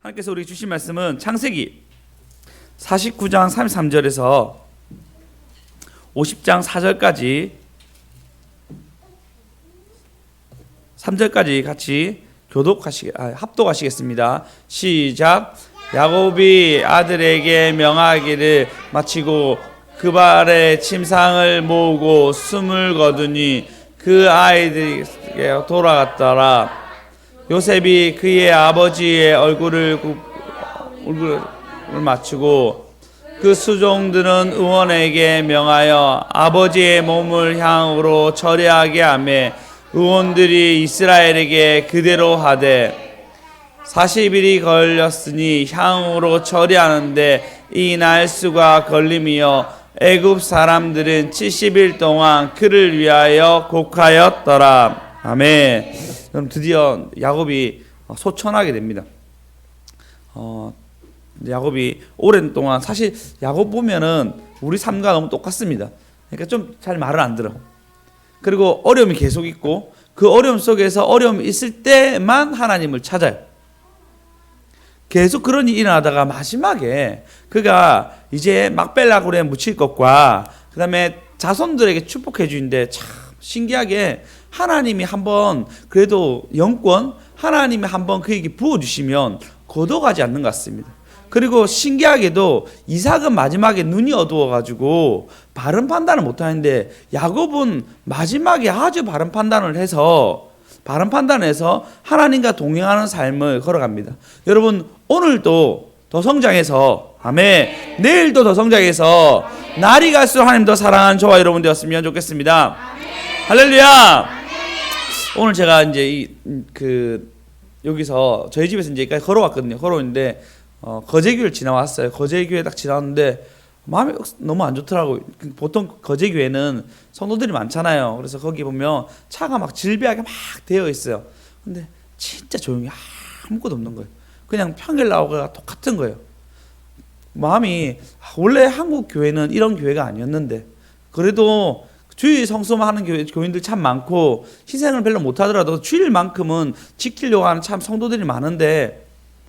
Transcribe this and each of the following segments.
하나님께서 우리에게 주신 말씀은 창세기 49장 33절에서 50장 4절까지 3절까지 같이 합독하시겠습니다. 시작. 야곱이 아들에게 명하기를 마치고 그 발에 침상을 모으고 숨을 거두니 그 아이들에게 돌아갔더라. 요셉이 그의 아버지의 얼굴을 맞추고 그 수종들은 의원에게 명하여 아버지의 몸을 향으로 처리하게 하며 의원들이 이스라엘에게 그대로 하되 40일이 걸렸으니 향으로 처리하는데 이 날수가 걸림이여 애굽 사람들은 70일 동안 그를 위하여 곡하였더라. 아멘. 그럼 드디어 야곱이 소천하게 됩니다. 야곱이 오랜 동안 사실 야곱 보면은 우리 삶과 너무 똑같습니다. 그러니까 좀 잘 말을 안 들어. 그리고 어려움이 계속 있고 그 어려움 속에서 어려움이 있을 때만 하나님을 찾아요. 계속 그런 일이 일어나다가 마지막에 그가 이제 막벨라굴에 묻힐 것과 그 다음에 자손들에게 축복해 주는데 참 신기하게 하나님이 한번 그래도 영권 하나님이 한번 그에게 부어주시면 거둬가지 않는 것 같습니다. 그리고 신기하게도 이삭은 마지막에 눈이 어두워가지고 바른 판단을 못하는데 야곱은 마지막에 아주 바른 판단을 해서 하나님과 동행하는 삶을 걸어갑니다. 여러분 오늘도 더 성장해서 아멘. 내일도 더 성장해서 날이 갈수록 하나님 더 사랑하는 저와 여러분 되었으면 좋겠습니다. 할렐루야. 오늘 제가 이제 여기서 저희 집에서 이제 여기까지 걸어왔거든요. 걸어오는데 거제교회를 지나왔어요. 거제교회 딱 지나왔는데 마음이 너무 안 좋더라고요. 보통 거제교회는 성도들이 많잖아요. 그래서 거기 보면 차가 막 질비하게 막 되어 있어요. 근데 진짜 조용히 아무것도 없는 거예요. 그냥 평일 나오고가 똑같은 거예요. 마음이 원래 한국 교회는 이런 교회가 아니었는데 그래도 주일 성수만 하는 교인들 참 많고 희생을 별로 못하더라도 주일만큼은 지키려고 하는 참 성도들이 많은데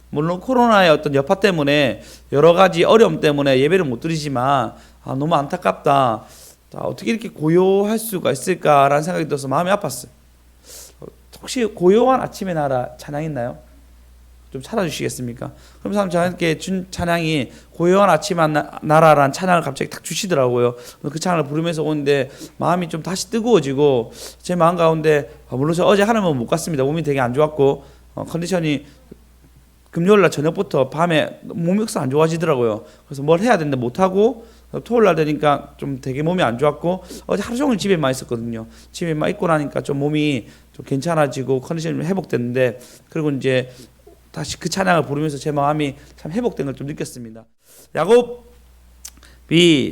물론 코로나의 어떤 여파 때문에 여러 가지 어려움 때문에 예배를 못 드리지만 너무 안타깝다. 어떻게 이렇게 고요할 수가 있을까라는 생각이 들어서 마음이 아팠어요. 혹시 고요한 아침의 나라 찬양 있나요? 좀 찾아주시겠습니까? 그럼 사람 저한테 준 찬양이 고요한 아침의 나라라는 찬양을 갑자기 딱 주시더라고요. 그 찬양을 부르면서 오는데 마음이 좀 다시 뜨거워지고 제 마음 가운데 물론 저 어제 하나만 못 갔습니다. 몸이 되게 안 좋았고 컨디션이 금요일날 저녁부터 밤에 몸이 안 좋아지더라고요. 그래서 뭘 해야 되는데 못하고 토요일날 되니까 좀 되게 몸이 안 좋았고 어제 하루 종일 집에만 있었거든요. 집에만 있고 나니까 좀 몸이 좀 괜찮아지고 컨디션이 회복됐는데 그리고 이제 다시 그 찬양을 부르면서 제 마음이 참 회복된 걸 좀 느꼈습니다. 야곱이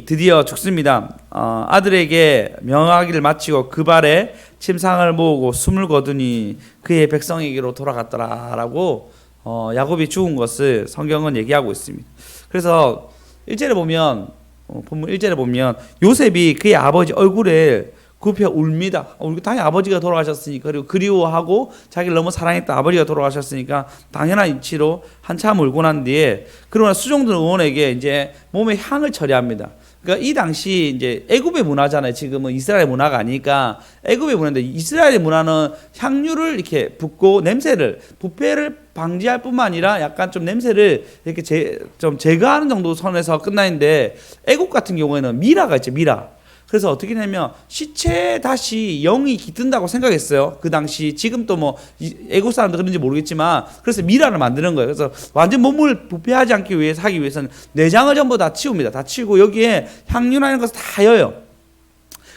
드디어 죽습니다. 아들에게 명하기를 마치고 그 발에 침상을 모으고 숨을 거두니 그의 백성에게로 돌아갔더라라고 야곱이 죽은 것을 성경은 얘기하고 있습니다. 그래서 1절에 보면 본문 1절에 보면 요셉이 그의 아버지 얼굴에 굽혀 울니다. 당연히 아버지가 돌아가셨으니까 그리고 그리워하고 자기를 너무 사랑했던 아버지가 돌아가셨으니까 당연한 이치로 한참 울고 난 뒤에 그러나 수종들 의원에게 이제 몸에 향을 처리합니다. 그러니까 이 당시 이제 애굽의 문화잖아요. 지금은 이스라엘 문화가 아니니까 애굽의 문화인데 이스라엘의 문화는 향유를 이렇게 붓고 부패를 방지할 뿐만 아니라 약간 좀 냄새를 이렇게 좀 제거하는 정도 선에서 끝나는데 애굽 같은 경우에는 미라가 있죠. 미라. 그래서 어떻게 되냐면 시체에 다시 영이 깃든다고 생각했어요. 그 당시 지금 또 뭐 애국 사람도 그런지 모르겠지만 그래서 미라를 만드는 거예요. 그래서 완전 몸을 부패하지 않기 위해서 하기 위해서는 내장을 전부 다 치웁니다. 다 치우고 여기에 향유나 이런 것을 다 여요.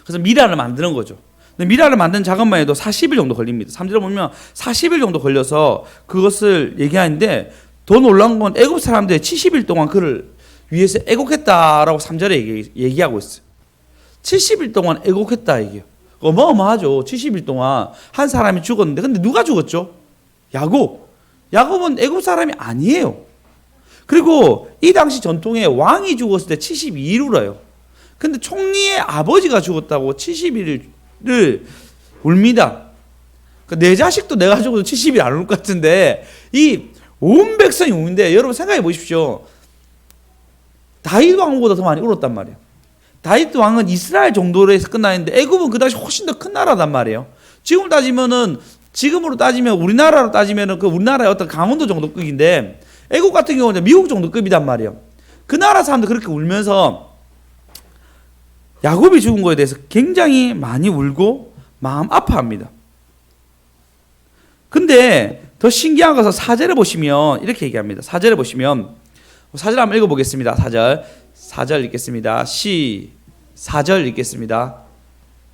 그래서 미라를 만드는 거죠. 근데 미라를 만드는 작업만 해도 40일 정도 걸립니다. 3절에 보면 40일 정도 걸려서 그것을 얘기하는데 더 놀라운 건 애국 사람들이 70일 동안 그를 위해서 애국했다라고 3절에 얘기하고 있어요. 70일 동안 애곡했다 이게요. 어마어마하죠. 70일 동안 한 사람이 죽었는데 근데 누가 죽었죠? 야곱은 애굽 사람이 아니에요. 그리고 이 당시 전통에 왕이 죽었을 때 72일 울어요. 근데 총리의 아버지가 죽었다고 70일을 울니다. 내 자식도 내가 죽어도 70일 안 울 것 같은데 이 온 백성이 우는데 여러분 생각해 보십시오. 다윗 왕보다 더 많이 울었단 말이에요. 다윗 왕은 이스라엘 정도로 해서 끝나는데 애굽은 그 당시 훨씬 더 큰 나라단 말이에요. 지금으로 따지면 우리나라로 따지면은 그 우리나라의 어떤 강원도 정도 급인데 애굽 같은 경우는 미국 정도 급이단 말이에요. 그 나라 사람들 그렇게 울면서 야곱이 죽은 거에 대해서 굉장히 많이 울고 마음 아파합니다. 근데 더 신기한 것은 4절에 보시면 이렇게 얘기합니다. 4절에 보시면 4절 한번 읽어보겠습니다. 4절 읽겠습니다. 4절 읽겠습니다.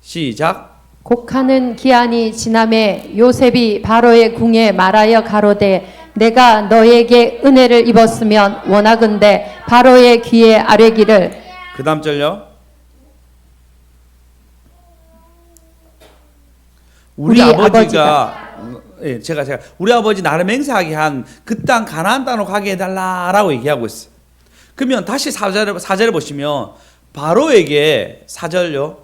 시작. 곡하는 기한이 지남에 요셉이 바로의 궁에 말하여 가로되 내가 너에게 은혜를 입었으면 원하건대 바로의 귀에 아뢰기를. 그 다음 절요. 우리 아버지가 예, 제가 우리 아버지 나를 맹세하게 한 그 땅 가나안 땅으로 가게 해달라라고 얘기하고 있어요. 그러면 다시 4절에 보시면 바로에게 4절요.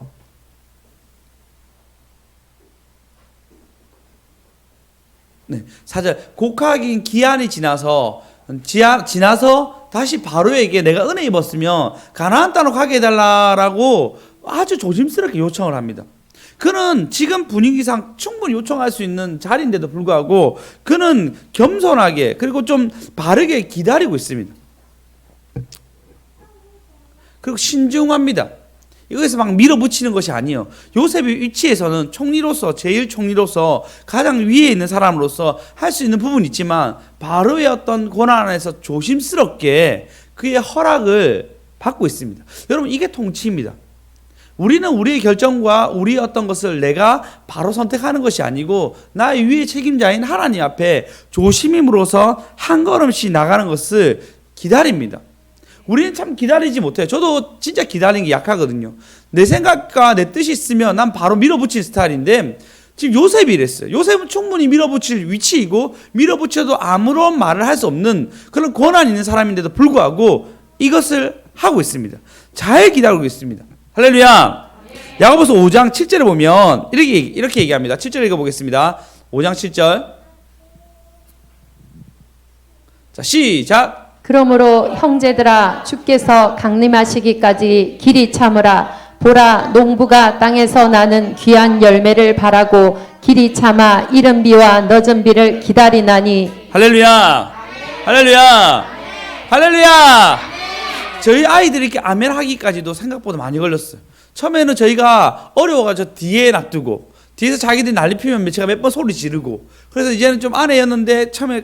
네, 4절 곡하긴 기한이 지나서 다시 바로에게 내가 은혜 입었으면 가나안 땅으로 가게 해달라라고 아주 조심스럽게 요청을 합니다. 그는 지금 분위기상 충분히 요청할 수 있는 자리인데도 불구하고 그는 겸손하게 그리고 좀 바르게 기다리고 있습니다. 그리고 신중합니다. 이것에서 막 밀어붙이는 것이 아니에요. 요셉의 위치에서는 제일 총리로서 가장 위에 있는 사람으로서 할 수 있는 부분이 있지만 바로의 어떤 고난 안에서 조심스럽게 그의 허락을 받고 있습니다. 여러분 이게 통치입니다. 우리는 우리의 결정과 우리의 어떤 것을 내가 바로 선택하는 것이 아니고 나의 위의 책임자인 하나님 앞에 조심임으로써 한 걸음씩 나가는 것을 기다립니다. 우리는 참 기다리지 못해요. 저도 진짜 기다리는 게 약하거든요. 내 생각과 내 뜻이 있으면 난 바로 밀어붙이는 스타일인데 지금 요셉이 이랬어요. 요셉은 충분히 밀어붙일 위치이고 밀어붙여도 아무런 말을 할 수 없는 그런 권한 있는 사람인데도 불구하고 이것을 하고 있습니다. 잘 기다리고 있습니다. 할렐루야. 야고보서 5장 7절에 보면 이렇게 얘기합니다. 7절 읽어보겠습니다. 5장 7절. 자, 시작. 그러므로 형제들아 주께서 강림하시기까지 길이 참으라. 보라 농부가 땅에서 나는 귀한 열매를 바라고 길이 참아 이른 비와 늦은 비를 기다리나니. 할렐루야. 할렐루야. 할렐루야. 저희 아이들이 이렇게 아멘 하기까지도 생각보다 많이 걸렸어요. 처음에는 저희가 어려워가지고 뒤에 놔두고 뒤에서 자기들이 난리 피면 제가 몇 번 소리 지르고 그래서 이제는 좀 안에였는데 처음에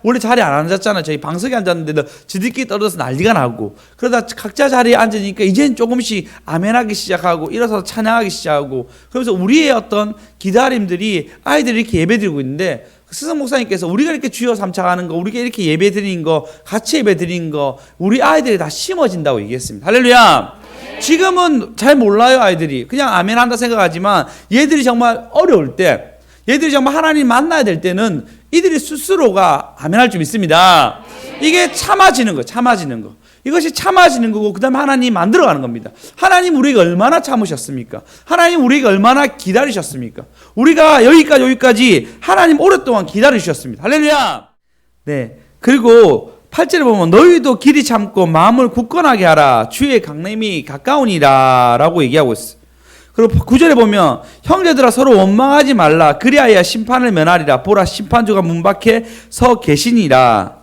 원래 자리에 안 앉았잖아요. 저희 방석에 앉았는데도 지들끼리 떨어져서 난리가 나고 그러다 각자 자리에 앉으니까 이제는 조금씩 아멘하기 시작하고 일어서서 찬양하기 시작하고 그러면서 우리의 어떤 기다림들이 아이들이 이렇게 예배드리고 있는데 스승 목사님께서 우리가 이렇게 주여 삼창하는 거, 우리가 이렇게 예배 드리는 거, 같이 예배 드리는 거, 우리 아이들이 다 심어진다고 얘기했습니다. 할렐루야. 지금은 잘 몰라요, 아이들이. 그냥 아멘 한다 생각하지만 얘들이 정말 어려울 때, 얘들이 정말 하나님 만나야 될 때는 이들이 스스로가 아멘 할 줄 믿습니다. 이게 참아지는 거, 참아지는 거. 이것이 참아지는 거고 그 다음에 하나님 만들어가는 겁니다. 하나님 우리에게 얼마나 참으셨습니까? 하나님 우리에게 얼마나 기다리셨습니까? 우리가 여기까지 하나님 오랫동안 기다리셨습니다. 할렐루야. 네. 그리고 8절에 보면 너희도 길이 참고 마음을 굳건하게 하라. 주의 강림이 가까우니라 라고 얘기하고 있어요. 그리고 9절에 보면 형제들아 서로 원망하지 말라. 그리하여 심판을 면하리라. 보라 심판주가 문 밖에 서 계시니라.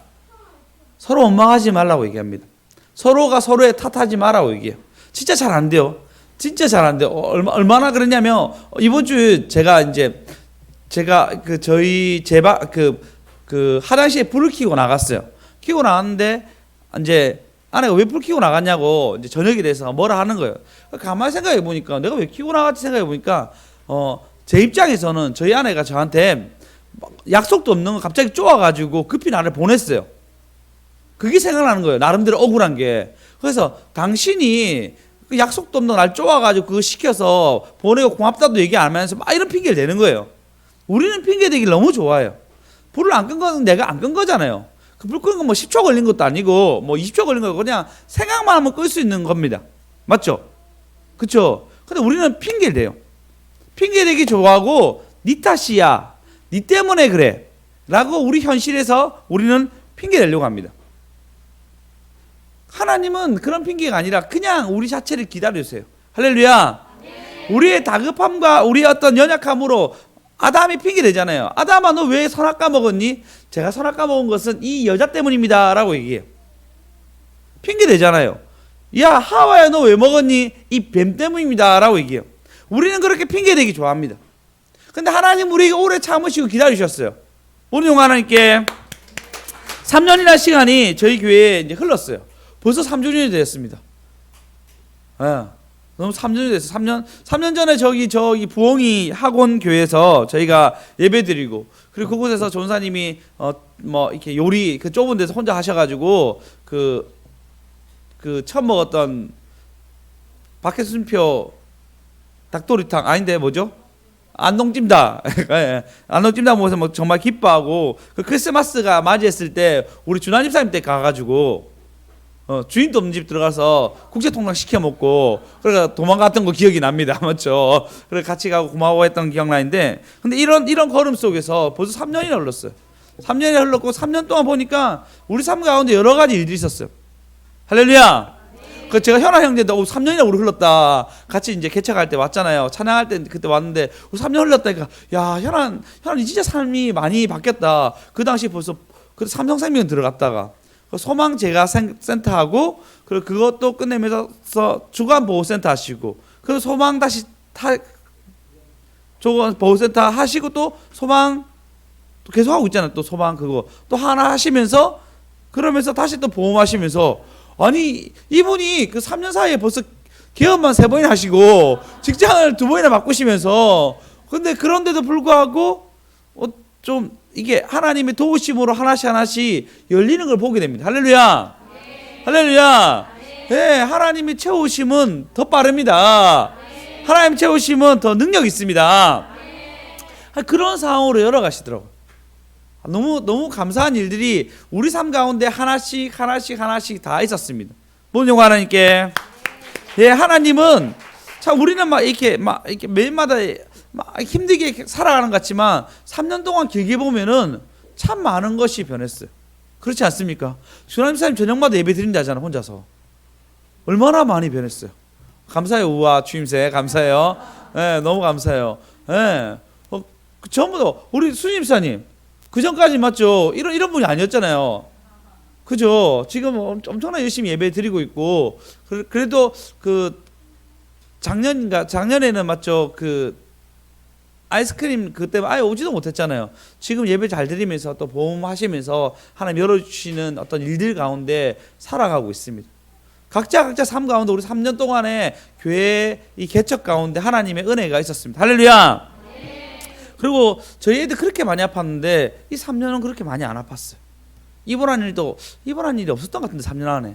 서로 원망하지 말라고 얘기합니다. 서로가 서로에 탓하지 마라고 얘기해요. 진짜 잘 안 돼요. 진짜 잘 안 돼요. 얼마나 그러냐면 이번 주에 제가 저희 화장실에 불을 켜고 나갔어요. 켜고 나갔는데 이제 아내가 왜 불 켜고 나갔냐고 이제 저녁이 돼서 뭐라 하는 거예요. 가만히 생각해 보니까 내가 왜 켜고 나갔지 생각해 보니까 제 입장에서는 저희 아내가 저한테 약속도 없는 거 갑자기 쪼아가지고 급히 나를 보냈어요. 그게 생각나는 거예요. 나름대로 억울한 게. 그래서 당신이 그 약속도 없는 날 쪼아가지고 그거 시켜서 보내고 고맙다도 얘기 안 하면서 막 이런 핑계를 대는 거예요. 우리는 핑계 대기를 너무 좋아해요. 불을 안 끈 거는 내가 안 끈 거잖아요. 그 불 끄는 건 뭐 10초 걸린 것도 아니고 뭐 20초 걸린 거고 그냥 생각만 하면 끌 수 있는 겁니다. 맞죠? 그쵸? 근데 우리는 핑계를 대요. 핑계 대기 좋아하고 니 탓이야. 니 때문에 그래. 라고 우리 현실에서 우리는 핑계 내려고 합니다. 하나님은 그런 핑계가 아니라 그냥 우리 자체를 기다려주세요. 할렐루야. 우리의 다급함과 우리의 어떤 연약함으로 아담이 핑계 대잖아요. 아담아, 너 왜 선악과 먹었니? 제가 선악과 먹은 것은 이 여자 때문입니다 라고 얘기해요. 핑계 대잖아요. 야, 하와야, 너 왜 먹었니? 이 뱀 때문입니다 라고 얘기해요. 우리는 그렇게 핑계 대기 좋아합니다. 근데 하나님 우리에게 오래 참으시고 기다리셨어요. 우리 용 하나님께 3년이라는 시간이 저희 교회에 이제 흘렀어요. 벌써 3주년이 되었습니다. 예. 너무 3년이 됐어요. 3년 전에 저기 부엉이 학원 교회에서 저희가 예배드리고, 그리고 그곳에서 전사님이 뭐 이렇게 요리 그 좁은 데서 혼자 하셔가지고 그 처음 먹었던 박해순표 닭도리탕 아닌데 뭐죠? 안동찜닭. 안동찜닭 먹어서 뭐 정말 기뻐하고, 그 크리스마스가 맞이했을 때 우리 주나님 사님 때 가가지고 주인도 없는 집 들어가서 국제통닭 시켜 먹고, 그러니까 도망갔던 거 기억이 납니다. 맞죠? 그래 같이 가고 고마워했던 기억나는데, 근데 이런 걸음 속에서 벌써 3년이나 흘렀어요. 3년이 흘렀고 3년 동안 보니까 우리 삶 가운데 여러 가지 일들이 있었어요. 할렐루야. 그 제가 현아 형제도 3년이나 우리 흘렀다. 같이 이제 개척할 때 왔잖아요. 찬양할 때 그때 왔는데 3년 흘렀다니까, 야, 현아는 진짜 삶이 많이 바뀌었다. 그 당시 벌써 그 삼성생명 들어갔다가 소망 제가 센터하고, 그리고 그것도 끝내면서 주간 보호센터 하시고, 그리고 소망 다시 주간 보호센터 하시고, 또 소망 또 계속 하고 있잖아요. 또 소망 그거 또 하나 하시면서, 그러면서 다시 또 보험하시면서, 아니 이분이 그 3년 사이에 벌써 개업만 3번이나 하시고 직장을 2번이나 바꾸시면서, 근데 그런데도 불구하고 좀 이게 하나님의 도우심으로 하나씩 열리는 걸 보게 됩니다. 할렐루야. 네. 할렐루야. 네, 하나님의 채우심은 더 빠릅니다. 네. 하나님 채우심은 더 능력 있습니다. 네. 그런 상황으로 열어가시더라고요. 너무 감사한 일들이 우리 삶 가운데 하나씩 다 있었습니다. 모든 하나님께. 예, 하나님은 참 우리는 막 이렇게 매일마다 막 힘들게 살아가는 것 같지만 3년 동안 길게 보면은 참 많은 것이 변했어요. 그렇지 않습니까? 주나님 사님 저녁마다 예배 드린다 하잖아, 혼자서. 얼마나 많이 변했어요. 감사해요. 우와, 주임새 감사해요. 예, 너무 감사해요. 예, 전부 다 우리 수임사님 그 전까지 맞죠? 이런 분이 아니었잖아요. 그죠? 지금 엄청나 열심히 예배 드리고 있고, 그래도 그 작년에는 맞죠? 그 아이스크림 그때 아예 오지도 못했잖아요. 지금 예배 잘 드리면서 또 보험하시면서 하나님 열어주시는 어떤 일들 가운데 살아가고 있습니다. 각자 삶 가운데 우리 3년 동안에 교회 이 개척 가운데 하나님의 은혜가 있었습니다. 할렐루야. 그리고 저희 애들 그렇게 많이 아팠는데 이 3년은 그렇게 많이 안 아팠어요. 입원한 일이 없었던 것 같은데 3년 안에.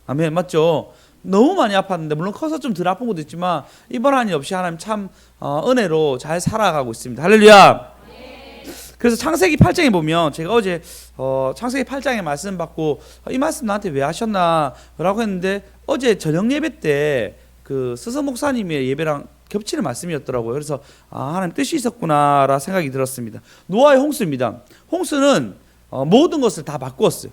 아멘. 맞죠? 너무 많이 아팠는데, 물론 커서 좀 덜 아픈 것도 있지만 입원한 일 없이 하나님 참 은혜로 잘 살아가고 있습니다. 할렐루야. 그래서 창세기 8장에 보면, 제가 어제 창세기 8장에 말씀 받고 이 말씀 나한테 왜 하셨나 라고 했는데, 어제 저녁 예배 때 그 스승 목사님의 예배랑 겹치는 말씀이었더라고요. 그래서 하나님 뜻이 있었구나라 생각이 들었습니다. 노아의 홍수입니다. 홍수는 모든 것을 다 바꾸었어요.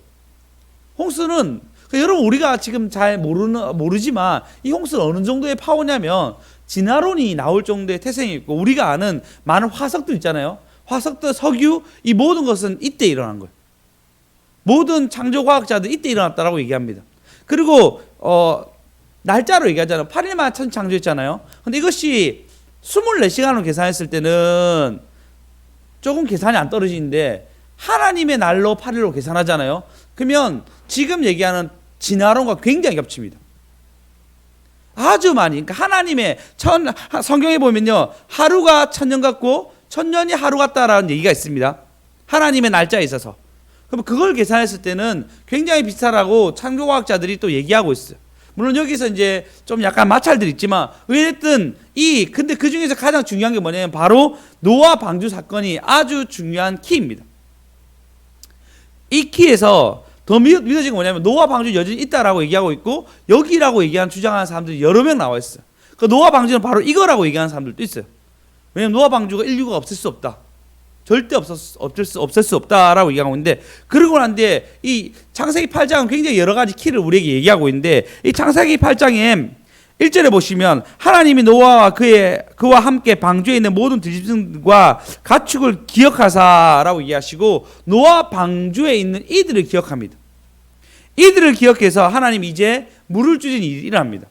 홍수는 여러분 우리가 지금 잘 모르지만 이 홍수는 어느 정도의 파워냐면, 진화론이 나올 정도의 태생이 있고, 우리가 아는 많은 화석들 있잖아요. 화석들, 석유, 이 모든 것은 이때 일어난 거예요. 모든 창조과학자들 이때 일어났다라고 얘기합니다. 그리고 날짜로 얘기하잖아요. 8일만 천 창조했잖아요. 근데 이것이 24시간으로 계산했을 때는 조금 계산이 안 떨어지는데, 하나님의 날로 8일로 계산하잖아요. 그러면 지금 얘기하는 진화론과 굉장히 겹칩니다. 아주 많이. 그러니까 하나님의 성경에 보면요, 하루가 천년 같고 천년이 하루 같다라는 얘기가 있습니다. 하나님의 날짜에 있어서. 그럼 그걸 계산했을 때는 굉장히 비슷하다고 창조과학자들이 또 얘기하고 있어요. 물론 여기서 이제 좀 약간 마찰들이 있지만, 어쨌든 근데 그 중에서 가장 중요한 게 뭐냐면 바로 노아 방주 사건이 아주 중요한 키입니다. 이 키에서 더 믿어진 건 뭐냐면, 노아 방주 여전히 있다라고 얘기하고 있고, 여기라고 주장하는 사람들이 여러 명 나와 있어요. 그 노아 방주는 바로 이거라고 얘기하는 사람들도 있어요. 왜냐면 노아 방주가 인류가 없을 수 없다. 절대 없을 수 없다라고 얘기하고 있는데, 그러고 난 뒤에 이 창세기 8장은 굉장히 여러 가지 키를 우리에게 얘기하고 있는데, 이 창세기 8장에 1절에 보시면 하나님이 노아와 그와 함께 방주에 있는 모든 들짐승과 가축을 기억하사라고 얘기하시고, 노아 방주에 있는 이들을 기억합니다. 이들을 기억해서 하나님이 이제 물을 주신 일이 일어납니다.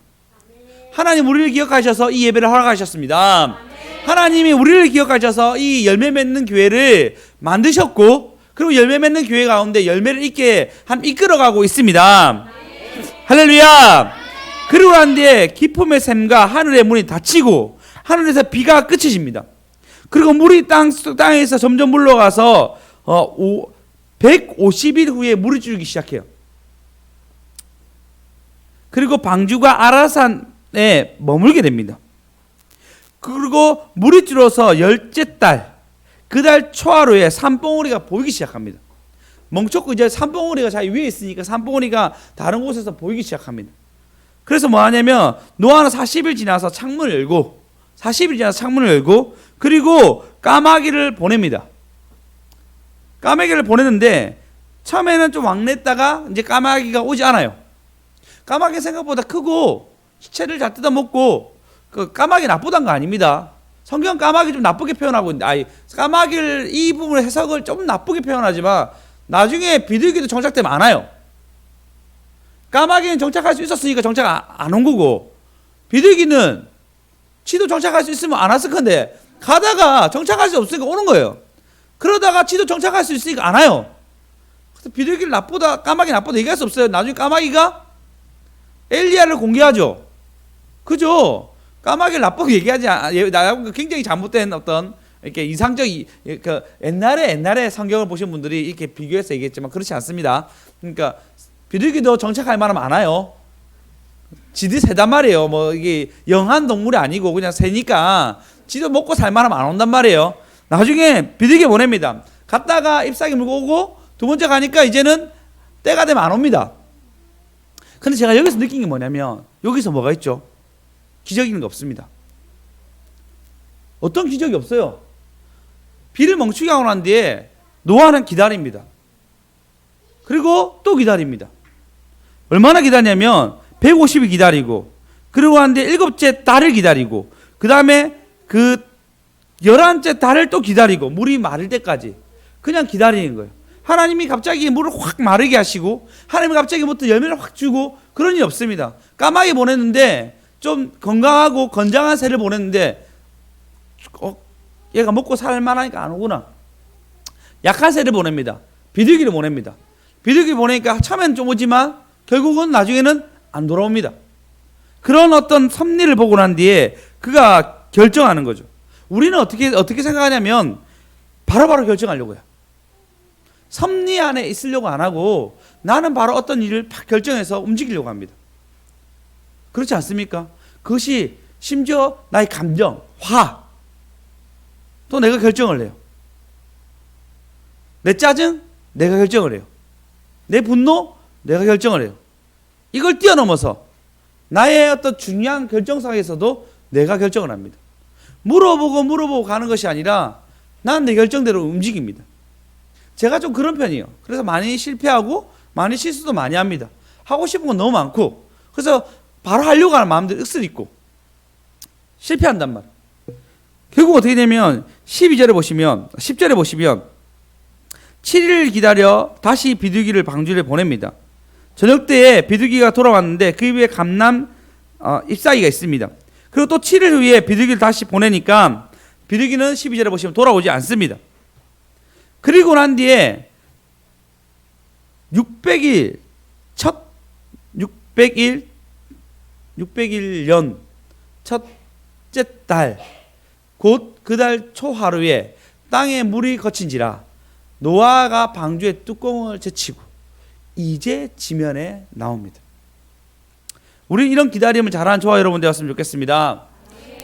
하나님 우리를 기억하셔서 이 예배를 허락하셨습니다. 하나님이 우리를 기억하셔서 이 열매 맺는 교회를 만드셨고, 그리고 열매 맺는 교회 가운데 열매를 있게 이끌어가고 있습니다. 할렐루야. 그리고 난 뒤에 기쁨의 샘과 하늘의 문이 닫히고 하늘에서 비가 그치십니다. 그리고 물이 땅에서 점점 물러가서 150일 후에 물이 줄기 시작해요. 그리고 방주가 아라산에 머물게 됩니다. 그리고 물이 줄어서 열째 달, 그 달 초하루에 산봉우리가 보이기 시작합니다. 멈췄고 이제 산봉우리가 자기 위에 있으니까 산봉우리가 다른 곳에서 보이기 시작합니다. 그래서 뭐 하냐면 노아는 40일 지나서 창문을 열고, 40일 지나서 창문을 열고, 그리고 까마귀를 보냅니다. 까마귀를 보내는데 처음에는 좀 왕랬다가 이제 까마귀가 오지 않아요. 까마귀 생각보다 크고 시체를 잘 뜯어먹고, 그 까마귀 나쁘다는 거 아닙니다. 성경 까마귀 좀 나쁘게 표현하고 있는데, 까마귀를 이 부분의 해석을 좀 나쁘게 표현하지만 나중에 비둘기도 정착되면 안 와요. 까마귀는 정착할 수 있었으니까 정착 안 온 거고, 비둘기는 지도 정착할 수 있으면 안 왔을 건데 가다가 정착할 수 없으니까 오는 거예요. 그러다가 지도 정착할 수 있으니까 안 와요. 그래서 비둘기를 나쁘다, 까마귀 나쁘다 얘기할 수 없어요. 나중에 까마귀가 엘리야를 공개하죠. 그죠? 까마귀를 나쁘게 얘기하지 않아요. 굉장히 잘못된 어떤 이렇게 이상적인, 그 옛날에 성경을 보신 분들이 이렇게 비교해서 얘기했지만 그렇지 않습니다. 그러니까 비둘기도 정착할 만하면 많아요. 지들 새단 말이에요. 뭐 이게 영한 동물이 아니고 그냥 새니까 지도 먹고 살 만하면 안 온단 말이에요. 나중에 비둘기 보냅니다. 갔다가 잎사귀 물고 오고, 두 번째 가니까 이제는 때가 되면 안 옵니다. 근데 제가 여기서 느낀 게 뭐냐면, 여기서 뭐가 있죠? 기적인 거 없습니다. 어떤 기적이 없어요. 비를 멈추게 하고 난 뒤에 노아는 기다립니다. 그리고 또 기다립니다. 얼마나 기다리냐면 150일 기다리고, 그리고 한 뒤에 7째 달을 기다리고, 그 다음에 그 11째 달을 또 기다리고, 물이 마를 때까지 그냥 기다리는 거예요. 하나님이 갑자기 물을 확 마르게 하시고, 하나님이 갑자기 부터 열매를 확 주고, 그런 일이 없습니다. 까마귀 보냈는데, 좀 건강하고 건장한 새를 보냈는데 얘가 먹고 살 만하니까 안 오구나. 약한 새를 보냅니다. 비둘기를 보냅니다. 비둘기 보내니까 처음에는 좀 오지만 결국은 나중에는 안 돌아옵니다. 그런 어떤 섭리를 보고 난 뒤에 그가 결정하는 거죠. 우리는 어떻게 생각하냐면 바로바로 결정하려고 해요. 섭리 안에 있으려고 안 하고 나는 바로 어떤 일을 팍 결정해서 움직이려고 합니다. 그렇지 않습니까? 그것이 심지어 나의 감정, 화, 또 내가 결정을 해요. 내 짜증, 내가 결정을 해요. 내 분노, 내가 결정을 해요. 이걸 뛰어넘어서 나의 어떤 중요한 결정상에서도 내가 결정을 합니다. 물어보고 가는 것이 아니라 난 내 결정대로 움직입니다. 제가 좀 그런 편이에요. 그래서 많이 실패하고 많이 실수도 많이 합니다. 하고 싶은 건 너무 많고, 그래서 바로 하려고 하는 마음들이 억슬 있고 실패한단 말이에요. 결국 어떻게 되면 10절에 보시면 7일을 기다려 다시 비둘기를 방주에 보냅니다. 저녁 때에 비둘기가 돌아왔는데 그 위에 감람 잎사귀가 있습니다. 그리고 또 7일 후에 비둘기를 다시 보내니까 비둘기는 12절에 보시면 돌아오지 않습니다. 그리고 난 뒤에 600일 첫째 달, 곧 그 달 초하루에 땅에 물이 거친지라 노아가 방주의 뚜껑을 제치고 이제 지면에 나옵니다. 우리 이런 기다림을 잘하는 저와 여러분 되었으면 좋겠습니다.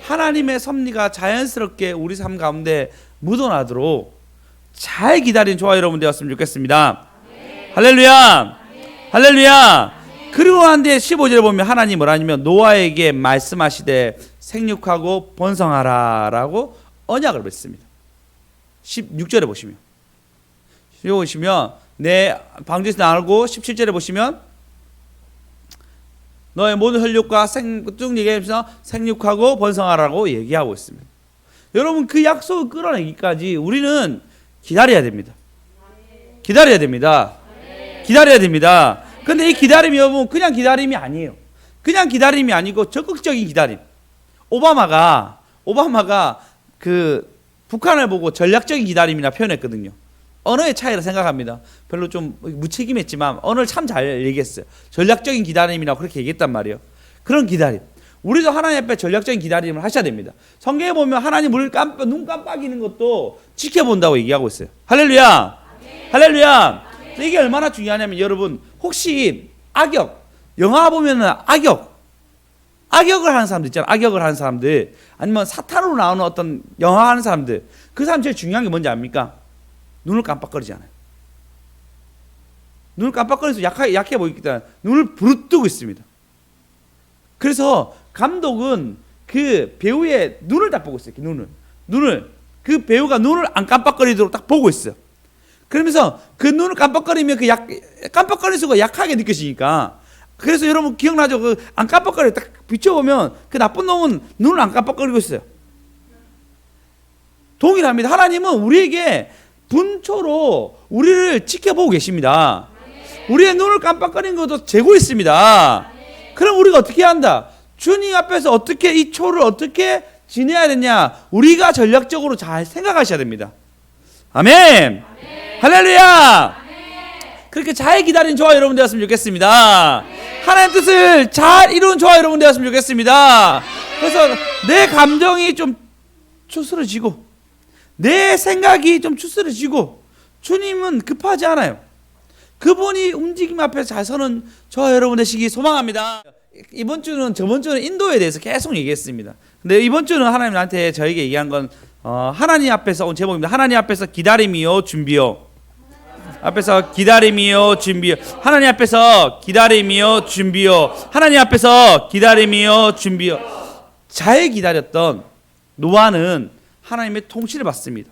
하나님의 섭리가 자연스럽게 우리 삶 가운데 묻어나도록 잘 기다린 저와 여러분 되었으면 좋겠습니다. 할렐루야, 할렐루야. 그리고 한 뒤에 15절에 보면 하나님 뭐라냐면 노아에게 말씀하시되 생육하고 번성하라 라고 언약을 맺습니다. 16절에 보시면 내 방주에서 나오고 17절에 보시면 너의 모든 혈육과 쭉 얘기하면서 생육하고 번성하라고 얘기하고 있습니다. 여러분 그 약속을 끌어내기까지 우리는 기다려야 됩니다. 기다려야 됩니다. 기다려야 됩니다. 근데 이 기다림이 여러분 그냥 기다림이 아니에요. 그냥 기다림이 아니고 적극적인 기다림. 오바마가 그 북한을 보고 전략적인 기다림이라 표현했거든요. 언어의 차이라 생각합니다. 별로 좀 무책임했지만 언어를 참 잘 얘기했어요. 전략적인 기다림이라고 그렇게 얘기했단 말이에요. 그런 기다림. 우리도 하나님 앞에 전략적인 기다림을 하셔야 됩니다. 성경에 보면 하나님 눈 깜빡이는 것도 지켜본다고 얘기하고 있어요. 할렐루야. 할렐루야. 이게 얼마나 중요하냐면 여러분 혹시 영화 보면은 악역을 하는 사람들 있잖아요. 악역을 하는 사람들 아니면 사탄으로 나오는 어떤 영화 하는 사람들 그 사람 제일 중요한 게 뭔지 압니까? 눈을 깜빡거리지 않아요. 눈을 깜빡거려서 약해 보이기 때문에 눈을 부릅뜨고 있습니다. 그래서 감독은 그 배우의 눈을 딱 보고 있어요. 눈을 그 배우가 눈을 안 깜빡거리도록 딱 보고 있어요. 그러면서 그 눈을 깜빡거리면 깜빡거리는 수가 약하게 느껴지니까 그래서 여러분 기억나죠? 그 안 깜빡거려 딱 비춰보면 그 나쁜 놈은 눈을 안 깜빡거리고 있어요. 동일합니다. 하나님은 우리에게 분초로 우리를 지켜보고 계십니다. 우리의 눈을 깜빡거리는 것도 재고 있습니다. 그럼 우리가 어떻게 한다? 주님 앞에서 어떻게 이 초를 어떻게 지내야 되냐? 우리가 전략적으로 잘 생각하셔야 됩니다. 아멘. 할렐루야. 그렇게 잘 기다린 저와 여러분 되었으면 좋겠습니다. 하나님 뜻을 잘 이룬 저와 여러분 되었으면 좋겠습니다. 그래서 내 감정이 좀 추스러지고 내 생각이 좀 추스러지고 주님은 급하지 않아요. 그분이 움직임 앞에 잘 서는 저와 여러분 되시기 소망합니다. 이번 주는 저번 주는 인도에 대해서 계속 얘기했습니다. 근데 이번 주는 하나님 나한테 저에게 얘기한 건 하나님 앞에서 온 제목입니다. 하나님 앞에서 기다림이요 준비요. 앞에서 기다림이요 준비요. 하나님 앞에서 기다림이요 준비요. 하나님 앞에서 기다림이요 준비요. 잘 기다렸던 노아는 하나님의 통치를 받습니다.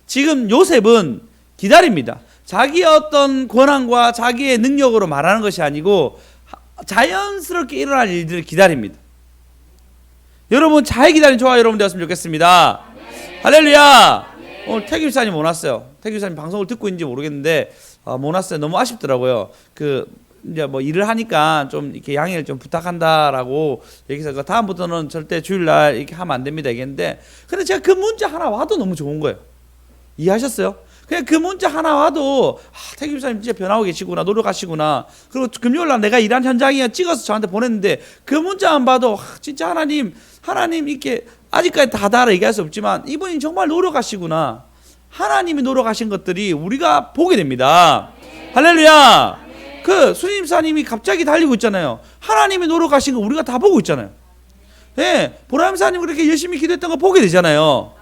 지금 요셉은 기다립니다. 자기의 어떤 권한과 자기의 능력으로 말하는 것이 아니고 자연스럽게 일어날 일들을 기다립니다. 여러분 잘 기다린 저와 여러분 되었으면 좋겠습니다. 할렐루야. 오늘 태규 집사님 못 왔어요. 태규 집사님 방송을 듣고 있는지 모르겠는데 못 왔어요. 너무 아쉽더라고요. 이제 뭐 일을 하니까 좀 이렇게 양해를 좀 부탁한다라고 얘기해서 다음부터는 절대 주일날 이렇게 하면 안 됩니다 얘기했는데 근데 제가 그 문자 하나 와도 너무 좋은 거예요. 이해하셨어요? 그냥 그 문자 하나 와도 태규 집사님 진짜 변하고 계시구나 노력하시구나. 그리고 금요일날 내가 일한 현장이야 찍어서 저한테 보냈는데 그 문자만 봐도 진짜 하나님 이렇게 아직까지 다다 얘기할 수 없지만 이분이 정말 노력하시구나. 하나님이 노력하신 것들이 우리가 보게 됩니다. 할렐루야. 그 수님사님이 갑자기 달리고 있잖아요. 하나님이 노력하신 거 우리가 다 보고 있잖아요. 네, 보람사님 그렇게 열심히 기도했던 거 보게 되잖아요.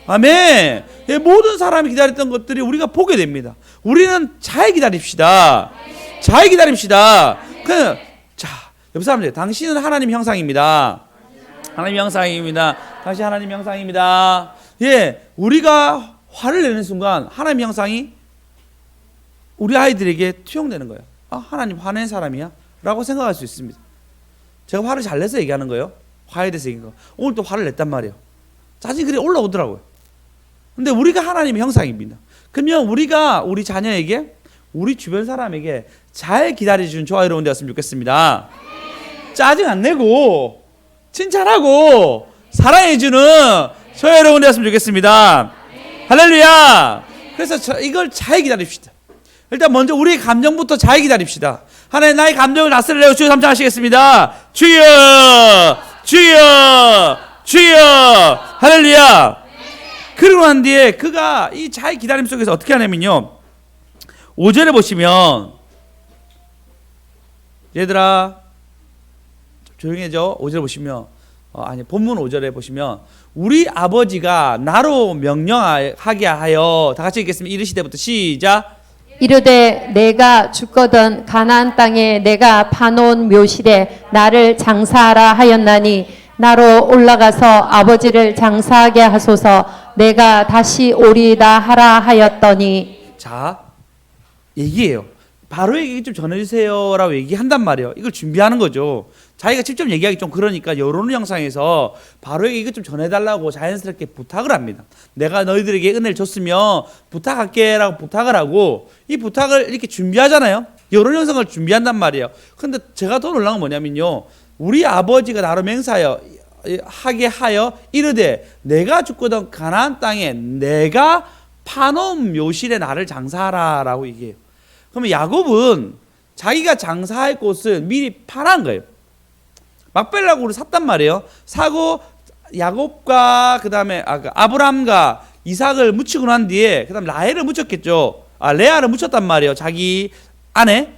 아멘. 예, 모든 사람이 기다렸던 것들이 우리가 보게 됩니다. 우리는 잘 기다립시다. 잘 기다립시다. 자, 옆 사람들, 당신은 하나님 형상입니다. 하나님 형상입니다. 당신 하나님 형상입니다. 예, 우리가 화를 내는 순간 하나님 형상이 우리 아이들에게 투영되는 거예요. 하나님 화낸 사람이야? 라고 생각할 수 있습니다. 제가 화를 잘 내서 얘기하는 거예요. 화에 대해서 얘기한 거. 오늘 또 화를 냈단 말이에요. 짜증이 그래 올라오더라고요. 근데 우리가 하나님의 형상입니다. 그러면 우리가 우리 자녀에게 우리 주변 사람에게 잘 기다려주는 저와 여러분 되었으면 좋겠습니다. 짜증 안 내고 칭찬하고 사랑해주는 저와 여러분 되었으면 좋겠습니다. 할렐루야. 그래서 이걸 잘 기다립시다. 일단 먼저 우리 감정부터 잘 기다립시다. 하나님 나의 감정을 다스리려고 주여 삼창하시겠습니다. 주여 주여 주여. 할렐루야. 그러고 난 뒤에 그가 이 잘 기다림 속에서 어떻게 하냐면요 5절에 보시면 얘들아 좀 조용해져. 5절에 보시면 본문 5절에 보시면 우리 아버지가 나로 명령하게 하여 다 같이 읽겠습니다. 이르시되부터 시작. 이르되 내가 죽거든 가나안 땅에 내가 파놓은 묘실에 나를 장사하라 하였나니 나로 올라가서 아버지를 장사하게 하소서. 내가 다시 오리이다 하라 하였더니. 자, 얘기해요. 바로에게 좀 전해주세요라고 얘기한단 말이에요. 이걸 준비하는 거죠. 자기가 직접 얘기하기 좀 그러니까 여론 영상에서 바로에게 이것 좀 전해달라고 자연스럽게 부탁을 합니다. 내가 너희들에게 은혜를 줬으면 부탁할게라고 부탁을 하고, 이 부탁을 이렇게 준비하잖아요. 여론 영상을 준비한단 말이에요. 근데 제가 더 놀란 건 뭐냐면요, 우리 아버지가 나로 맹세하여 하게 하여 이르되 내가 죽거든 가나안 땅에 내가 파놓은 묘실에 나를 장사하라라고 얘기해요. 그러면 야곱은 자기가 장사할 곳은 미리 파란 거예요. 막벨라고를 샀단 말이에요. 사고 야곱과 그다음에 아브람과 이삭을 묻히고 난 뒤에 그다음 라헬을 묻혔겠죠. 레아를 묻혔단 말이에요. 자기 아내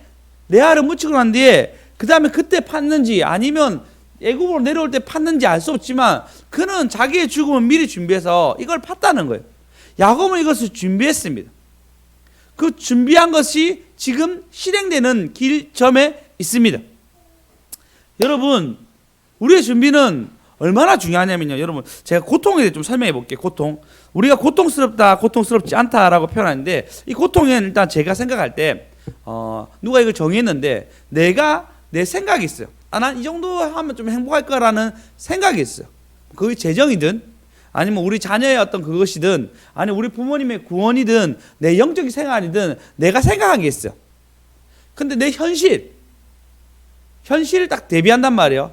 레아를 묻히고 난 뒤에 그다음에 그때 팠는지 아니면 애굽으로 내려올 때 팠는지 알 수 없지만 그는 자기의 죽음을 미리 준비해서 이걸 팠다는 거예요. 야곱은 이것을 준비했습니다. 그 준비한 것이 지금 실행되는 길점에 있습니다. 여러분, 우리의 준비는 얼마나 중요하냐면요. 여러분, 제가 고통에 대해 좀 설명해 볼게요. 고통. 우리가 고통스럽다, 고통스럽지 않다라고 표현하는데, 이 고통은 일단 제가 생각할 때 누가 이걸 정했는데 내가 내 생각이 있어요. 난 이 정도 하면 좀 행복할 거라는 생각이 있어요. 그게 재정이든 아니면 우리 자녀의 어떤 그것이든 아니면 우리 부모님의 구원이든 내 영적인 생활이든 내가 생각한 게 있어요. 근데 내 현실을 딱 대비한단 말이에요.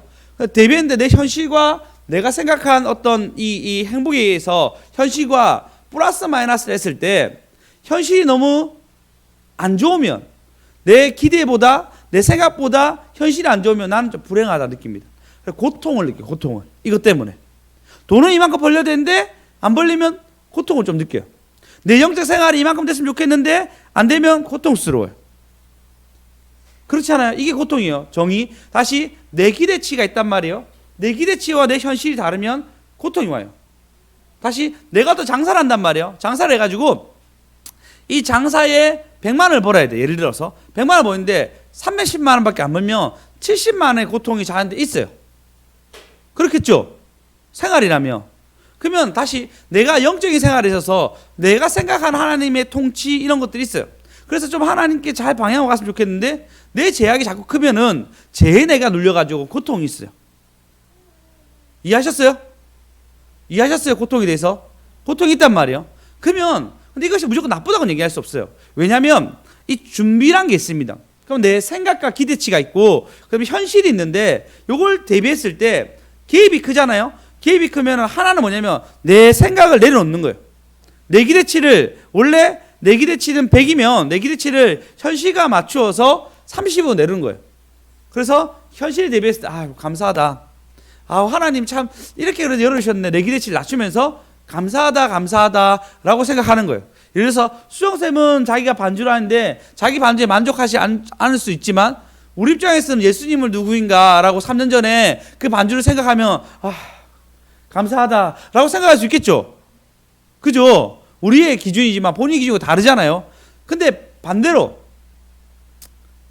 대비했는데 내 현실과 내가 생각한 어떤 이 행복에 의해서 현실과 플러스 마이너스를 했을 때 현실이 너무 안 좋으면 내 기대보다 내 생각보다 현실이 안 좋으면 나는 좀 불행하다 느낍니다. 고통을 느껴요. 고통을. 이것 때문에. 돈은 이만큼 벌려야 되는데 안 벌리면 고통을 좀 느껴요. 내 영적 생활이 이만큼 됐으면 좋겠는데 안 되면 고통스러워요. 그렇지 않아요? 이게 고통이에요. 정의. 다시 내 기대치가 있단 말이에요. 내 기대치와 내 현실이 다르면 고통이 와요. 다시 내가 또 장사를 한단 말이에요. 장사를 해가지고 이 장사에 100만 원을 벌어야 돼. 예를 들어서 100만 원을 버는데 310만 원밖에 안 벌면 70만 원의 고통이 저한테 있어요. 그렇겠죠? 생활이라면. 그러면 다시 내가 영적인 생활에 있어서 내가 생각한 하나님의 통치 이런 것들이 있어요. 그래서 좀 하나님께 잘 방향으로 갔으면 좋겠는데 내 제약이 자꾸 크면은 제 내가 눌려가지고 고통이 있어요. 이해하셨어요? 이해하셨어요? 고통에 대해서? 고통이 있단 말이에요. 그러면 근데 이것이 무조건 나쁘다고는 얘기할 수 없어요. 왜냐하면 이 준비란 게 있습니다. 그럼 내 생각과 기대치가 있고 그럼 현실이 있는데 요걸 대비했을 때 개입이 크잖아요. 개입이 크면 하나는 뭐냐면 내 생각을 내려놓는 거예요. 내 기대치를 원래 내 기대치는 100이면 내 기대치를 현실과 맞추어서 30으로 내리는 거예요. 그래서 현실에 대비했을 때 감사하다. 하나님 참 이렇게 그래도 열어주셨네. 내 기대치를 낮추면서 감사하다라고 생각하는 거예요. 예를 들어서 수정쌤은 자기가 반주를 하는데 자기 반주에 만족하지 않을 수 있지만 우리 입장에서는 예수님을 누구인가라고 3년 전에 그 반주를 생각하면 감사하다라고 생각할 수 있겠죠. 그죠? 우리의 기준이지만 본인 기준과 다르잖아요. 근데 반대로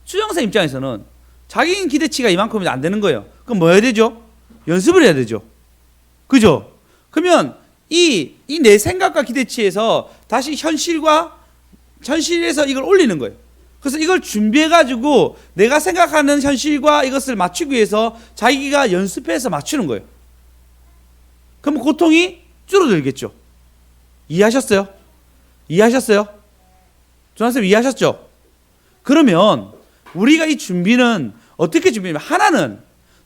수정쌤 입장에서는 자기 기대치가 이만큼이 안 되는 거예요. 그럼 뭐 해야 되죠? 연습을 해야 되죠. 그죠? 그러면 이 내 생각과 기대치에서 다시 현실에서 이걸 올리는 거예요. 그래서 이걸 준비해가지고 내가 생각하는 현실과 이것을 맞추기 위해서 자기가 연습해서 맞추는 거예요. 그럼 고통이 줄어들겠죠. 이해하셨어요? 이해하셨어요? 조한쌤 이해하셨죠? 그러면 우리가 이 준비는 어떻게 준비하면 하나는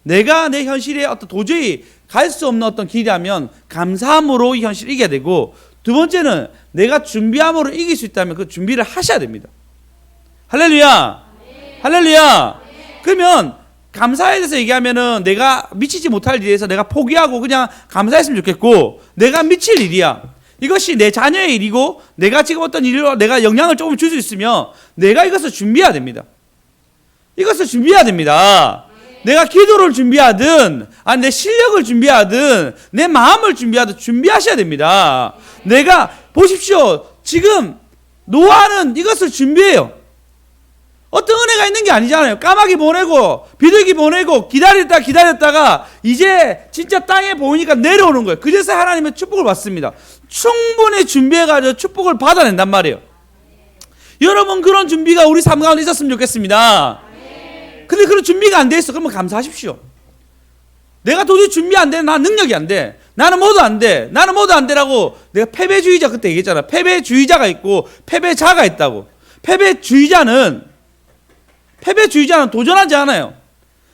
내가 내 현실에 어떤 도저히 갈 수 없는 어떤 길이라면 감사함으로 이 현실을 이겨야 되고 두 번째는 내가 준비함으로 이길 수 있다면 그 준비를 하셔야 됩니다. 할렐루야. 할렐루야. 그러면 감사에 대해서 얘기하면은 내가 미치지 못할 일에 대해서 내가 포기하고 그냥 감사했으면 좋겠고 내가 미칠 일이야. 이것이 내 자녀의 일이고 내가 지금 어떤 일로 내가 영향을 조금 줄 수 있으면 내가 이것을 준비해야 됩니다. 이것을 준비해야 됩니다. 내가 기도를 준비하든 내 실력을 준비하든 내 마음을 준비하든 준비하셔야 됩니다. 내가 보십시오. 지금 노아는 이것을 준비해요. 어떤 은혜가 있는 게 아니잖아요. 까마귀 보내고 비둘기 보내고 기다렸다가 이제 진짜 땅에 보이니까 내려오는 거예요. 그래서 하나님의 축복을 받습니다. 충분히 준비해가지고 축복을 받아낸단 말이에요. 여러분 그런 준비가 우리 삶 가운데 있었으면 좋겠습니다. 근데 그런 준비가 안 돼 있어. 그러면 감사하십시오. 내가 도저히 준비 안 돼. 나 능력이 안 돼. 나는 뭐도 안 돼. 나는 뭐도 안 되라고 내가 패배주의자 그때 얘기했잖아. 패배주의자가 있고 패배자가 있다고. 패배주의자는 도전하지 않아요.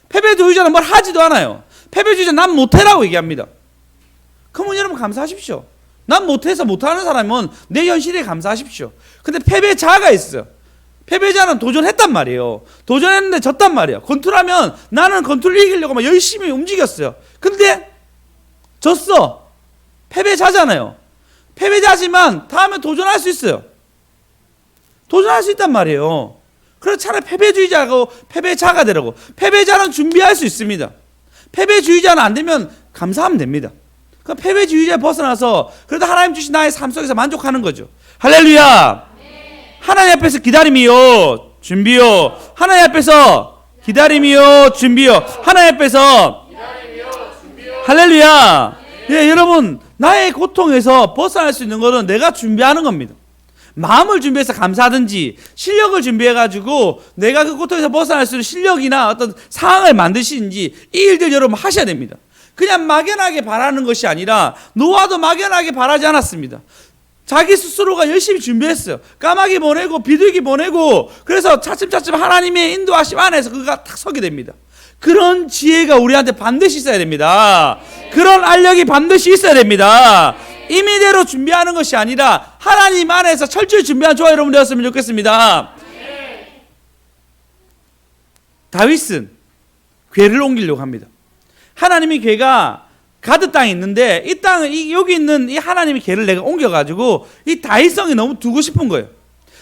패배주의자는 뭘 하지도 않아요. 패배주의자는 난 못해라고 얘기합니다. 그러면 여러분 감사하십시오. 난 못해서 못하는 사람은 내 현실에 감사하십시오. 근데 패배자가 있어요. 패배자는 도전했단 말이에요. 도전했는데 졌단 말이에요. 권투라면 나는 권투를 이기려고 막 열심히 움직였어요. 근데 졌어. 패배자잖아요. 패배자지만 다음에 도전할 수 있어요. 도전할 수 있단 말이에요. 그래서 차라리 패배주의자고 패배자가 되라고. 패배자는 준비할 수 있습니다. 패배주의자는 안 되면 감사하면 됩니다. 그 패배주의자에 벗어나서 그래도 하나님 주신 나의 삶 속에서 만족하는 거죠. 할렐루야. 하나님 앞에서 기다림이요 준비요. 하나님 앞에서 기다림이요 준비요. 하나님 앞에서 할렐루야. 예, 여러분 나의 고통에서 벗어날 수 있는 것은 내가 준비하는 겁니다. 마음을 준비해서 감사하든지 실력을 준비해가지고 내가 그 고통에서 벗어날 수 있는 실력이나 어떤 상황을 만드시든지 이 일들 여러분 하셔야 됩니다. 그냥 막연하게 바라는 것이 아니라 노아도 막연하게 바라지 않았습니다. 자기 스스로가 열심히 준비했어요. 까마귀 보내고 비둘기 보내고 그래서 차츰차츰 하나님의 인도하심 안에서 그가 탁 서게 됩니다. 그런 지혜가 우리한테 반드시 있어야 됩니다. 그런 알력이 반드시 있어야 됩니다. 임의대로 준비하는 것이 아니라 하나님 안에서 철저히 준비한 저와 여러분 되었으면 좋겠습니다. 다윗은 궤를 옮기려고 합니다. 하나님이 궤가 가드 땅에 있는데 이 땅 여기 있는 이 하나님의 궤를 내가 옮겨가지고 이 다윗성에 너무 두고 싶은 거예요.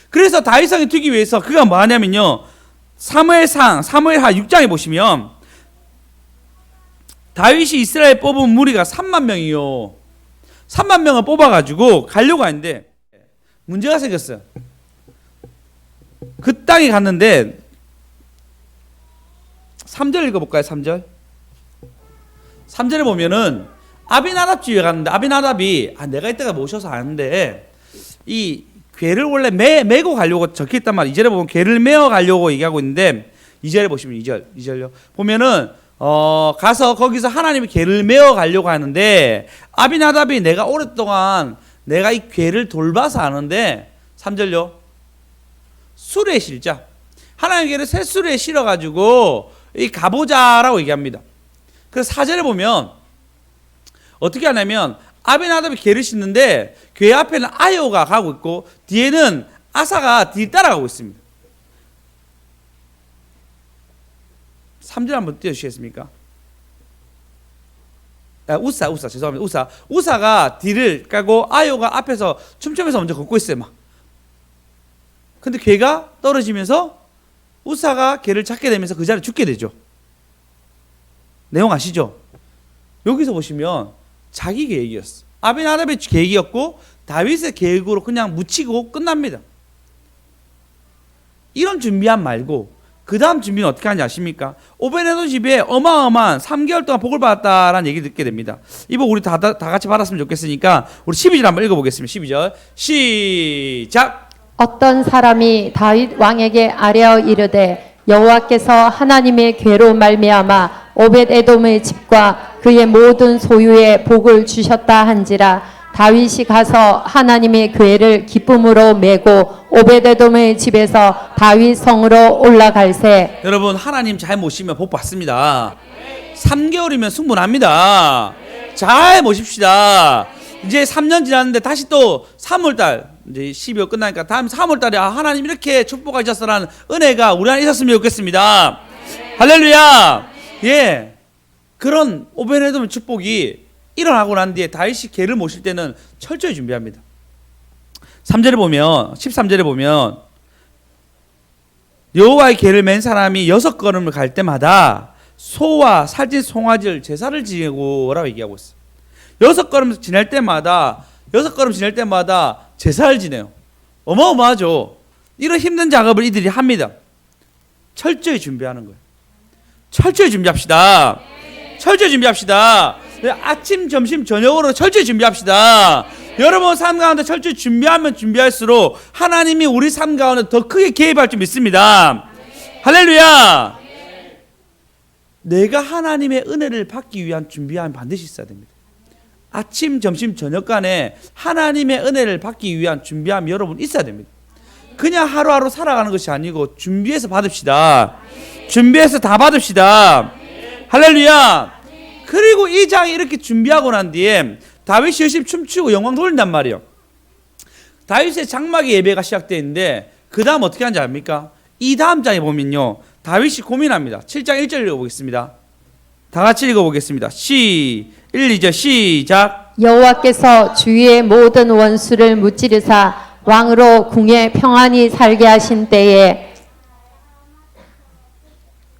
그래서 다윗성에 두기 위해서 그가 뭐 하냐면요. 사무엘하 6장에 보시면 다윗이 이스라엘 뽑은 무리가 3만 명이요. 3만 명을 뽑아가지고 가려고 하는데 문제가 생겼어요. 그 땅에 갔는데 3절 읽어볼까요? 3절에 보면은 아비나답 집에 갔는데 아비나답이 내가 이때가 모셔서 아는데 이 궤를 원래 메고 가려고 적혀있단 말이에요. 2절에 보면 궤를 메어 가려고 얘기하고 있는데 2절에 보시면 2절요. 보면은 가서 거기서 하나님이 궤를 메어 가려고 하는데 아비나답이 내가 오랫동안 내가 이 궤를 돌봐서 아는데 3절요. 수레 실자. 하나님의 궤를 새 수레에 실어가지고 이 가보자라고 얘기합니다. 그래서 4절에 보면 어떻게 하냐면 아비나답이 궤를 싣는데 궤 앞에는 아요가 가고 있고 뒤에는 아사가 뒤 따라가고 있습니다. 3절 한번 띄워주시겠습니까? 우사 죄송합니다. 우사가 뒤를 까고 아요가 앞에서 춤추면서 먼저 걷고 있어요. 막. 근데 궤가 떨어지면서 우사가 궤를 잡게 되면서 그 자리에 죽게 되죠. 내용 아시죠? 여기서 보시면 자기 계획이었어. 아비나답의 계획이었고 다윗의 계획으로 그냥 묻히고 끝납니다. 이런 준비함 말고 그 다음 준비는 어떻게 하는지 아십니까? 오베네돔 집에 어마어마한 3개월 동안 복을 받았다라는 얘기 듣게 됩니다. 이 복 우리 다 같이 받았으면 좋겠으니까 우리 12절 한번 읽어보겠습니다. 12절 시작. 어떤 사람이 다윗 왕에게 아뢰어 이르되 여호와께서 하나님의 궤로 말미암아 오벳에돔의 집과 그의 모든 소유에 복을 주셨다 한지라 다윗이 가서 하나님의 궤를 기쁨으로 메고 오벳에돔의 집에서 다윗 성으로 올라갈새. 여러분 하나님 잘 모시면 복 받습니다. 3개월이면 충분합니다. 잘 모십시다. 이제 3년 지났는데 다시 또 3월달 이제 12월 끝나니까 다음 3월달에 하나님 이렇게 축복하셨어라는 은혜가 우리 안에 있었으면 좋겠습니다. 할렐루야. 예, 그런 오베네돔의 축복이 일어나고 난 뒤에 다윗이 궤를 모실 때는 철저히 준비합니다. 3절에 보면 13절에 보면 여호와의 궤를 맨 사람이 6걸음을 갈 때마다 소와 살찐 송아지를 제사를 지내고라고 얘기하고 있어요. 6걸음 지낼 때마다 제사를 지내요. 어마어마하죠. 이런 힘든 작업을 이들이 합니다. 철저히 준비하는 거예요. 철저히 준비합시다. 철저히 준비합시다. 아침, 점심, 저녁으로 철저히 준비합시다. 여러분 삶 가운데 철저히 준비하면 준비할수록 하나님이 우리 삶 가운데 더 크게 개입할 줄 믿습니다. 할렐루야. 내가 하나님의 은혜를 받기 위한 준비함이 반드시 있어야 됩니다. 아침, 점심, 저녁 간에 하나님의 은혜를 받기 위한 준비함이 여러분 있어야 됩니다. 그냥 하루하루 살아가는 것이 아니고 준비해서 받읍시다. 준비해서 다 받읍시다. 할렐루야. 그리고 이 장이 이렇게 준비하고 난 뒤에 다윗이 열심히 춤추고 영광 돌린단 말이에요. 다윗의 장막의 예배가 시작되는데 그 다음 어떻게 하는지 압니까? 이 다음 장에 보면요, 다윗이 고민합니다. 7장 1절 읽어보겠습니다. 다 같이 읽어보겠습니다. 1, 2절 시작. 여호와께서 주위의 모든 원수를 무찌르사 왕으로 궁에 평안히 살게 하신 때에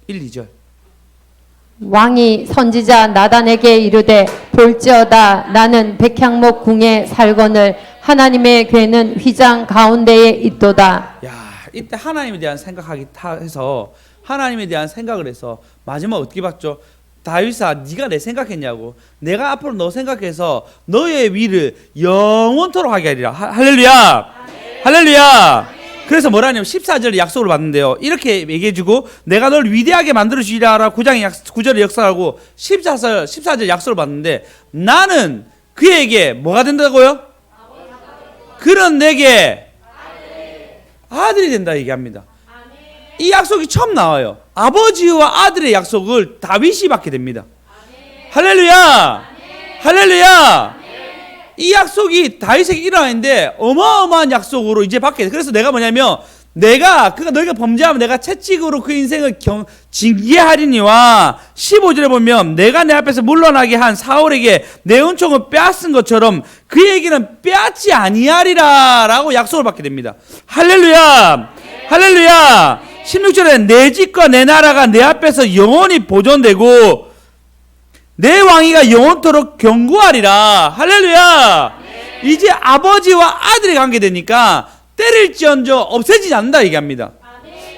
1, 2절. 왕이 선지자 나단에게 이르되 볼지어다 나는 백향목 궁에 살거늘 하나님의 궤는 휘장 가운데에 있도다. 야, 이때 하나님에 대한 생각하기 해서 하나님에 대한 생각을 해서 마지막 어떻게 봤죠? 다윗아, 네가 내 생각했냐고. 내가 앞으로 너 생각해서 너의 위를 영원토록 하게 하리라. 할렐루야. 할렐루야. 그래서 뭐라냐면 14절에 약속을 받는데요. 이렇게 얘기해주고 내가 널 위대하게 만들어주리라 9절에 역사하고 14절 약속을 받는데 나는 그에게 뭐가 된다고요? 그는 내게 아들이 된다 얘기합니다. 이 약속이 처음 나와요. 아버지와 아들의 약속을 다윗이 받게 됩니다. 할렐루야. 할렐루야. 이 약속이 다윗에게 일어나는데 어마어마한 약속으로 이제 받게 돼. 그래서 내가 뭐냐면 너희가 범죄하면 내가 채찍으로 그 인생을 징계하리니와 15절에 보면 내가 내 앞에서 물러나게 한 사울에게 내 은총을 빼앗은 것처럼 그에게는 빼앗지 아니하리라 라고 약속을 받게 됩니다. 할렐루야. 할렐루야. 16절에 내 집과 내 나라가 내 앞에서 영원히 보존되고 내 왕위가 영원토록 견고하리라. 할렐루야. 이제 아버지와 아들의 관계 되니까 때릴지언정 없애지지 않는다 얘기합니다.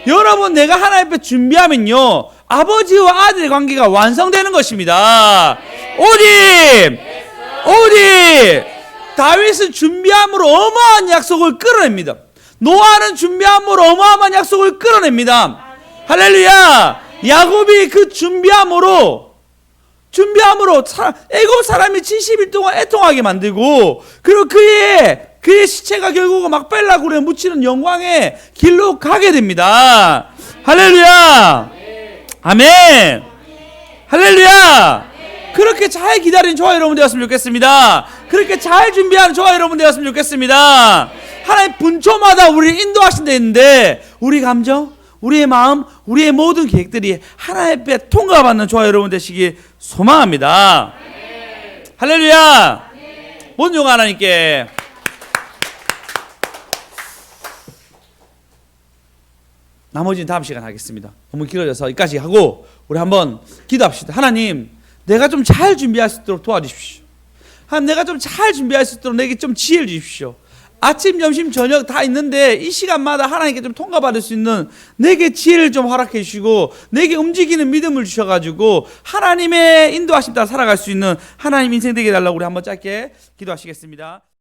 여러분 내가 하나님 앞에 준비하면요 아버지와 아들의 관계가 완성되는 것입니다. 오직 다윗은 준비함으로 어마어마한 약속을 끌어냅니다. 노아는 준비함으로 어마어마한 약속을 끌어냅니다. 할렐루야. 야곱이 그 준비함으로 애굽 사람이 70일 동안 애통하게 만들고 그리고 그의 시체가 결국 막벨라 굴에 묻히는 영광의 길로 가게 됩니다. 할렐루야. 아멘. 할렐루야. 그렇게 잘 기다린 저와 여러분 되었으면 좋겠습니다. 그렇게 잘 준비하는 저와 여러분 되었으면 좋겠습니다. 하나님 분초마다 우리를 인도하신 데 있는데 우리 감정, 우리의 마음, 우리의 모든 계획들이 하나님 앞에 통과받는 저와 여러분 되시길 소망합니다. 할렐루야. 모든 영광 하나님께. 나머지는 다음 시간 하겠습니다. 너무 길어져서 여기까지 하고 우리 한번 기도합시다. 하나님, 내가 좀 잘 준비할 수 있도록 도와주십시오. 하나님, 내가 좀 잘 준비할 수 있도록 내게 좀 지혜를 주십시오. 아침, 점심, 저녁 다 있는데 이 시간마다 하나님께 좀 통과받을 수 있는 내게 지혜를 좀 허락해 주시고 내게 움직이는 믿음을 주셔가지고 하나님의 인도하심 따라 살아갈 수 있는 하나님 인생 되게 해달라고 우리 한번 짧게 기도하시겠습니다.